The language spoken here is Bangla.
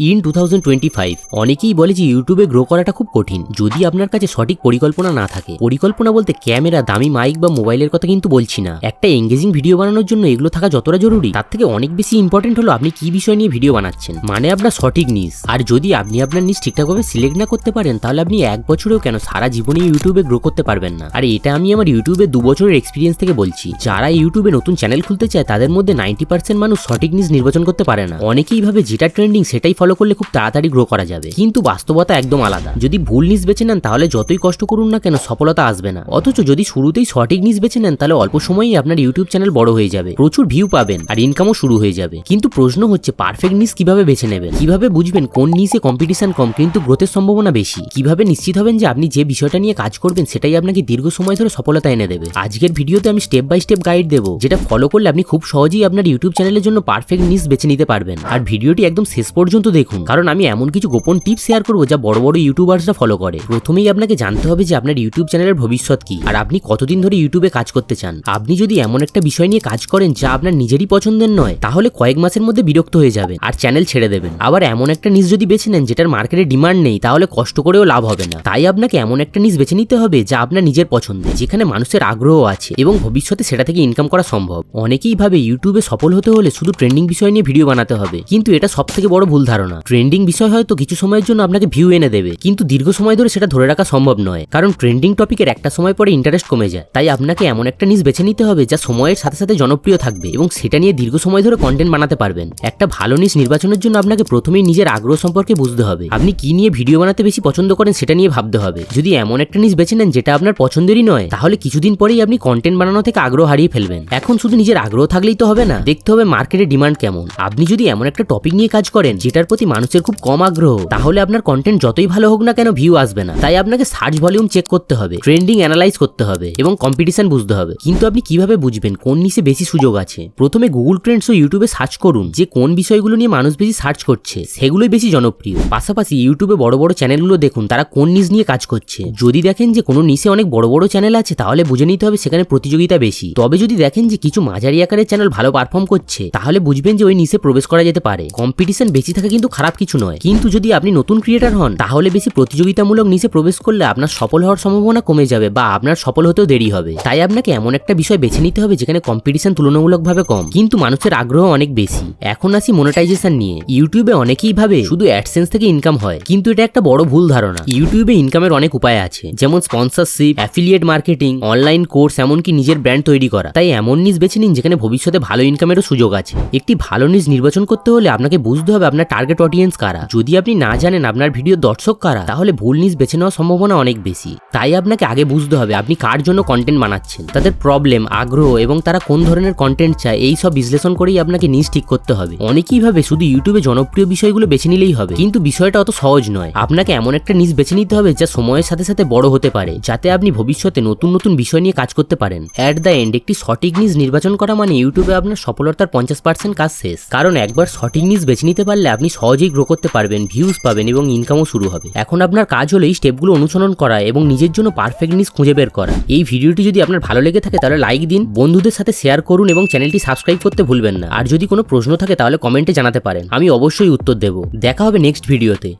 ইন 2025 অনেকেই বলে যে ইউটিউবে গ্রো করাটা খুব কঠিন যদি আপনার কাছে সঠিক পরিকল্পনা না থাকে। পরিকল্পনা বলতে ক্যামেরা, দামি মাইক বা মোবাইলের কথা কিন্তু বলছি না। একটা এঙ্গেজিং ভিডিও বানানোর জন্য এগুলো থাকা যতটা জরুরি তার থেকে অনেক বেশি ইম্পর্টেন্ট হলো আপনি কি বিষয় নিয়ে ভিডিও বানাচ্ছেন, মানে আপনার সঠিক নিজ। আর যদি আপনি আপনার নিজ ঠিকঠাকভাবে সিলেক্ট না করতে পারেন তাহলে আপনি এক বছরেও কেন সারা জীবনে ইউটিউবে গ্রো করতে পারবেন না। আর এটা আমি আমার ইউটিউবে 2 বছরের এক্সপিরিয়েন্স থেকে বলছি। যারা ইউটিউবে নতুন চ্যানেল খুলতে চায় তাদের মধ্যে 90% মানুষ সঠিক নিজ নির্বাচন করতে পারে না। অনেকেই ভাবে যেটা ট্রেন্ডিং সেটাই ফলো করলে খুব তাড়াতাড়ি গ্রো করা যাবে, কিন্তু বাস্তবতা একদম আলাদা। যদি ভুল নিজ বেছে নেন তাহলে যতই কষ্ট করুন না কেন সফলতা আসবে না। অথচ যদি শুরুতেই সঠিক নিজ বেছে নেন তাহলে অল্প সময়েই আপনার ইউটিউব চ্যানেল বড় হয়ে যাবে, প্রচুর ভিউ পাবেন আর ইনকামও শুরু হয়ে যাবে। কিন্তু প্রশ্ন হচ্ছে পারফেক্ট নিজ কিভাবে বেছে নেবেন, কিভাবে বুঝবেন কোন নিজে কম্পিটিশন কম কিন্তু গ্রোথের সম্ভাবনা বেশি, কিভাবে নিশ্চিত হবেন যে আপনি যে বিষয়টা নিয়ে কাজ করবেন সেটাই আপনাকে দীর্ঘ সময় ধরে সফলতা এনে দেবে। আজকের ভিডিওতে আমি স্টেপ বাই স্টেপ গাইড দেবো যেটা ফলো করলে আপনি খুব সহজেই আপনার ইউটিউব চ্যানেলের জন্য পারফেক্ট নিজ বেছে নিতে পারবেন। আর ভিডিওটি একদম শেষ পর্যন্ত দেখুন, কারণ আমি এমন কিছু গোপন টিপস শেয়ার করবো যা বড় বড় ইউটিউবার্সরা ফলো করে। প্রথমেই আপনাকে জানতে হবে যে আপনার ইউটিউব চ্যানেলের ভবিষ্যৎ কি আর আপনি কতদিন ধরে ইউটিউবে কাজ করতে চান। আপনি যদি এমন একটা বিষয় নিয়ে কাজ করেন যা আপনার নিজেরই পছন্দের নয় তাহলে কয়েক মাসের মধ্যে বিরক্ত হয়ে যাবেন আর চ্যানেল ছেড়ে দেবেন। আবার এমন একটা নিজ যদি বেছে নেন যেটার মার্কেটে ডিমান্ড নেই তাহলে কষ্ট করেও লাভ হবে না। তাই আপনাকে এমন একটা নিজ বেছে নিতে হবে যা আপনার নিজের পছন্দের, যেখানে মানুষের আগ্রহ আছে এবং ভবিষ্যতে সেটা থেকে ইনকাম করা সম্ভব। অনেকেই ভাবে ইউটিউবে সফল হতে হলে শুধু ট্রেন্ডিং বিষয় নিয়ে ভিডিও বানাতে হবে, কিন্তু এটা সবথেকে বড় ভুল ধারণা। ট্রেন্ডিং বিষয় হয়তো কিছু সময়ের জন্য আপনাকে ভিউ এনে দেবে, কিন্তু দীর্ঘ সময় ধরে সেটা ধরে রাখা সম্ভব নয়, কারণ ট্রেন্ডিং টপিকের একটা সময় পরে ইন্টারেস্ট কমে যায়। তাই আপনাকে এমন একটা নিজ বেছে নিতে হবে যা সময়ের সাথে সাথে জনপ্রিয় থাকবে এবং সেটা নিয়ে দীর্ঘ সময় ধরে কন্টেন্ট বানাতে পারবেন। একটা ভালো নিজ নির্বাচনের জন্য আপনাকে প্রথমেই নিজের আগ্রহ সম্পর্কে বুঝতে হবে। আপনি কি নিয়ে ভিডিও বানাতে বেশি পছন্দ করেন সেটা নিয়ে ভাবতে হবে। যদি এমন একটা নিজ বেছে নেন যেটা আপনার পছন্দেরই নয় তাহলে কিছুদিন পরেই আপনি কন্টেন্ট বানানো থেকে আগ্রহ হারিয়ে ফেলবেন। এখন শুধু নিজের আগ্রহ থাকলেই তো হবে না, দেখতে হবে মার্কেটে ডিমান্ড কেমন। আপনি যদি এমন একটা টপিক নিয়ে কাজ করেন যেটার প্রতি মানুষের খুব কম আগ্রহ তাহলে আপনার কন্টেন্ট যতই ভালো হোক না কেন ভিউ আসবে না। তাই আপনাকে সার্চ ভলিউম চেক করতে হবে, ট্রেন্ডিং অ্যানালাইজ করতে হবে এবং কম্পিটিশন বুঝতে হবে। কিন্তু আপনি কিভাবে বুঝবেন কোন নিচে বেশি সুযোগ আছে? প্রথমে গুগল ট্রেন্ডস ও ইউটিউবে সার্চ করুন যে কোন বিষয়গুলো নিয়ে মানুষ বেশি সার্চ করছে, সেগুলোই বেশি জনপ্রিয়। পাশাপাশি ইউটিউবে বড় বড় চ্যানেলগুলো দেখুন তারা কোন নিজ নিয়ে কাজ করছে। যদি দেখেন যে কোনো নিচে অনেক বড় বড় চ্যানেল আছে তাহলে বুঝে নিতে হবে সেখানে প্রতিযোগিতা বেশি। তবে যদি দেখেন যে কিছু মাঝারি আকারের চ্যানেল ভালো পারফর্ম করছে তাহলে বুঝবেন যে ওই নিচে প্রবেশ করা যেতে পারে। কম্পিটিশন বেশি থাকা কিন্তু খারাপ কিছু নয়, কিন্তু যদি আপনি নতুন ক্রিয়েটার হন তাহলে বেশি প্রতিযোগিতামূলক নিচে প্রবেশ করলে আপনার সফল হওয়ার সম্ভাবনা কমে যাবে বা আপনার সফল হতেও দেরি হবে। তাই আপনাকে এমন একটা বিষয় বেছে নিতে হবে যেখানে কম্পিটিশন তুলনামূলকভাবে কম কিন্তু মানুষের আগ্রহ অনেক বেশি। এখন আসি মনিটাইজেশন নিয়ে। ইউটিউবে অনেকেই ভাবে শুধু অ্যাডসেন্স থেকে ইনকাম হয়, কিন্তু এটা একটা বড় ভুল ধারণা। ইউটিউবে ইনকামের অনেক উপায় আছে, যেমন sponsorship, affiliate marketing, online course, এমনকি নিজের ব্র্যান্ড তৈরি করা। তাই এমন নিজ বেছে নিন যেখানে ভবিষ্যতে ভালো ইনকামেরও সুযোগ আছে। একটি ভালো নিজ নির্বাচন করতে হলে আপনাকে বুঝতে হবে আপনার টার্গেট অডিয়েন্স কারা। যদি আপনি না জানেন আপনার ভিডিও দর্শক কারা তাহলে ভুল নিজ বেছে নেওয়ার সম্ভাবনা অনেক বেশি। তাই আপনাকে আগে বুঝতে হবে আপনি কার জন্য কন্টেন্ট বানাচ্ছেন, তাদের প্রবলেম, আগ্রহ এবং তারা কোন ধরনের কন্টেন্ট চায়। এই সব বিশ্লেষণ করেই আপনাকে নিজ ঠিক করতে হবে। অনেকেই ভাবে শুধু ইউটিউবে জনপ্রিয় বিষয়গুলো বেছে নিলেই হবে, কিন্তু বিষয়টা অত সহজ নয়। আপনাকে এমন একটা নিজ বেছে নিতে হবে যা সময়ের সাথে সাথে বড় হতে পারে, যাতে আপনি ভবিষ্যতে নতুন নতুন বিষয় নিয়ে কাজ করতে পারেন। অ্যাট দ্য এন্ড একটি সঠিক নিজ নির্বাচন করা মানে ইউটিউবে আপনার সফলতার 50% কাজ শেষ, কারণ একবার সঠিক নিজ বেছে নিতে পারলে আপনি সহজেই গ্রো করতে পারবেন, ভিউজ পাবেন এবং ইনকামও শুরু হবে। এখন আপনার কাজ হলো এই স্টেপগুলো অনুসরণ করা এবং নিজের জন্য পারফেক্ট নিজ খুঁজে বের করা। এই ভিডিওটি যদি আপনার ভালো লেগে থাকে তাহলে লাইক দিন, বন্ধুদের সাথে শেয়ার করুন এবং চ্যানেলটি সাবস্ক্রাইব করতে ভুলবেন না। আর যদি কোনো প্রশ্ন থাকে তাহলে কমেন্টে জানাতে পারেন, আমি অবশ্যই উত্তর দেব। দেখা হবে নেক্সট ভিডিওতে।